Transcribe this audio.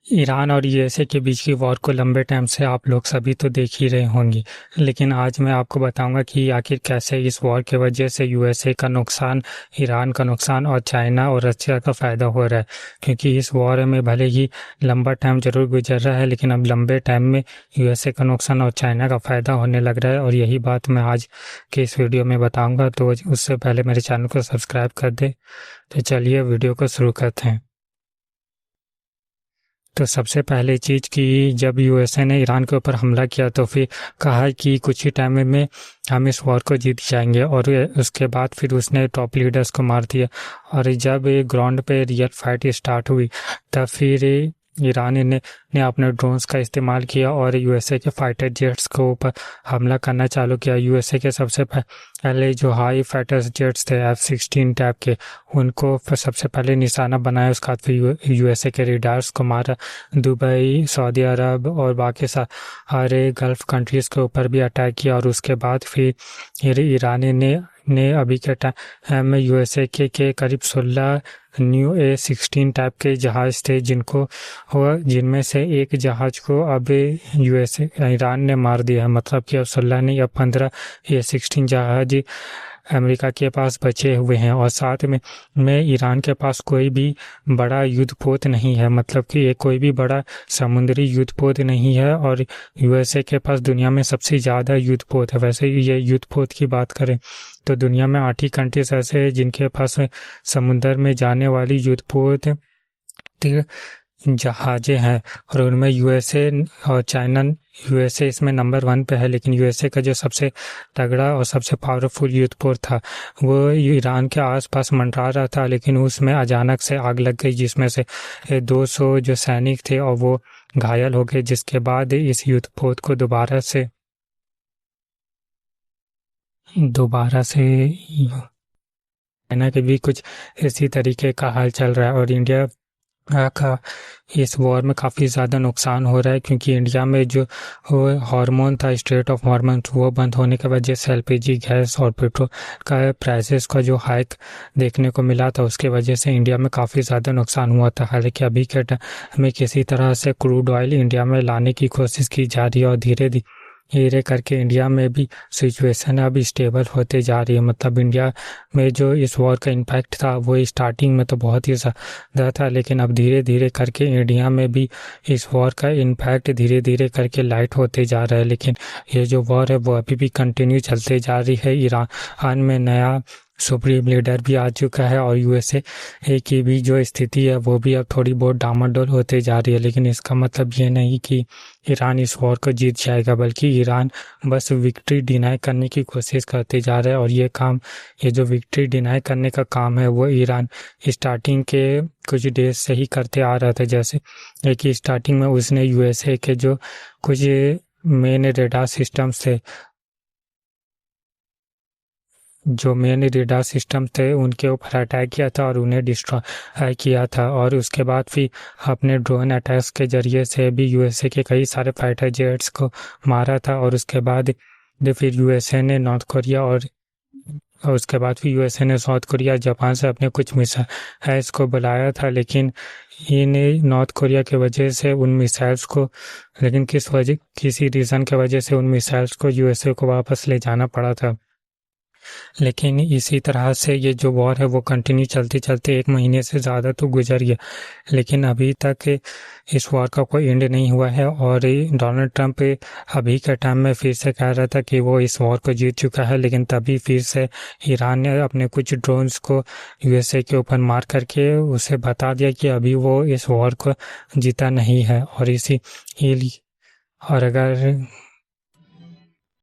Iran और USA के बीच की वॉर को लंबे टाइम से आप लोग सभी तो देख ही रहे होंगे, लेकिन आज मैं आपको बताऊंगा कि आखिर कैसे इस वॉर की वजह से यूएसए का नुकसान, ईरान का नुकसान और चाइना और रशिया का फ़ायदा हो रहा है। क्योंकि इस वॉर में भले ही लंबा टाइम जरूर गुजर रहा है, लेकिन अब लंबे टाइम में यूएसए का नुकसान और चाइना का फ़ायदा होने लग रहा है, और यही बात मैं आज के इस वीडियो में बताऊँगा। तो उससे पहले मेरे चैनल को सब्सक्राइब कर दे। तो चलिए वीडियो को शुरू करते हैं। तो सबसे पहले चीज़ कि जब यूएसए ने ईरान के ऊपर हमला किया तो फिर कहा कि कुछ ही टाइम में हम इस वॉर को जीत जाएंगे, और उसके बाद फिर उसने टॉप लीडर्स को मार दिया। और जब ग्राउंड पे रियल फाइट स्टार्ट हुई तब फिर ईरान ने अपने ड्रोन्स का इस्तेमाल किया और यूएसए के फाइटर जेट्स के ऊपर हमला करना चालू किया। यूएसए के सबसे पहले जो हाई फाइटर जेट्स थे F-16 टाइप के, उनको सबसे पहले निशाना बनाया। उसके बाद फिर यूएसए के रेडार्स को मारा। दुबई, सऊदी अरब और बाकी सारे गल्फ कंट्रीज़ के ऊपर भी अटैक किया। और उसके बाद फिर ईरानी ने अभी के टाइम में यूएसए के करीब 16 न्यू A-16 टाइप के जहाज़ थे, जिनमें से एक जहाज़ को अब यूएसए ईरान ने मार दिया है। मतलब कि अब 16 नहीं, अब 15 A-16 जहाज़ अमेरिका के पास बचे हुए हैं। और साथ में ईरान के पास कोई भी बड़ा युद्धपोत नहीं है, मतलब कि ये कोई भी बड़ा समुद्री युद्धपोत नहीं है। और यूएसए के पास दुनिया में सबसे ज़्यादा युद्धपोत है। वैसे ये युद्धपोत की बात करें तो दुनिया में 8 ही कंट्रीज ऐसे हैं जिनके पास समुद्र में जाने वाली युद्धपोत जहाज़ें हैं, और उनमें यूएसए और चाइना। यूएसए इसमें नंबर 1 पे है, लेकिन यूएसए का जो सबसे तगड़ा और सबसे पावरफुल युद्धपोत था वो ईरान के आसपास मंडरा रहा था, लेकिन उसमें अचानक से आग लग गई, जिसमें से 200 जो सैनिक थे और वो घायल हो गए। जिसके बाद इस युद्धपोत को दोबारा से चाइना के भी कुछ इसी तरीके का हाल चल रहा है। और इंडिया का इस वॉर में काफ़ी ज़्यादा नुकसान हो रहा है, क्योंकि इंडिया में जो हार्मोन था, स्ट्रेट ऑफ हार्मोन, वो बंद होने की वजह से एलपीजी गैस और पेट्रोल का प्राइसेस का जो हाइक देखने को मिला था, उसके वजह से इंडिया में काफ़ी ज़्यादा नुकसान हुआ था। हालांकि अभी के टाइम में किसी तरह से क्रूड ऑयल इंडिया में लाने की कोशिश की जा रही है, और धीरे धीरे करके इंडिया में भी सिचुएशन अब स्टेबल होते जा रही है। मतलब इंडिया में जो इस वॉर का इम्पैक्ट था वो स्टार्टिंग में तो बहुत ही ज़्यादा था, लेकिन अब धीरे धीरे करके इंडिया में भी इस वॉर का इम्पैक्ट धीरे धीरे करके लाइट होते जा रहा है। लेकिन ये जो वॉर है वो अभी भी कंटिन्यू चलते जा रही है। ईरान में नया सुप्रीम लीडर भी आ चुका है, और यूएसए की भी जो स्थिति है वो भी अब थोड़ी बहुत डामाडोल होते जा रही है। लेकिन इसका मतलब ये नहीं कि ईरान इस वॉर को जीत जाएगा, बल्कि ईरान बस विक्ट्री डिनाई करने की कोशिश करते जा रहा है। और ये जो विक्ट्री डिनाई करने का काम है वो ईरान स्टार्टिंग के कुछ डेज से ही करते आ रहा था। जैसे कि स्टार्टिंग में उसने यूएसए के जो कुछ मेन रेडार सिस्टम्स थे, उनके ऊपर अटैक किया था और उन्हें डिस्ट्रॉय किया था। और उसके बाद फिर अपने ड्रोन अटैक्स के जरिए से भी यूएसए के कई सारे फाइटर जेट्स को मारा था। और उसके बाद फिर यूएसए ने साउथ कोरिया, जापान से अपने कुछ मिसाइल्स को बुलाया था, लेकिन इन नॉर्थ कोरिया की वजह से उन मिसाइल्स को किसी रीज़न की वजह से उन मिसाइल्स को यूएसए को वापस ले जाना पड़ा था। लेकिन इसी तरह से ये जो वॉर है वो कंटिन्यू चलते चलते 1 महीने से ज़्यादा तो गुजर गया, लेकिन अभी तक इस वॉर का कोई एंड नहीं हुआ है। और डोनाल्ड ट्रंप अभी के टाइम में फिर से कह रहा था कि वो इस वॉर को जीत चुका है, लेकिन तभी फिर से ईरान ने अपने कुछ ड्रोन्स को यूएसए के ऊपर मार करके उसे बता दिया कि अभी वो इस वॉर को जीता नहीं है। और अगर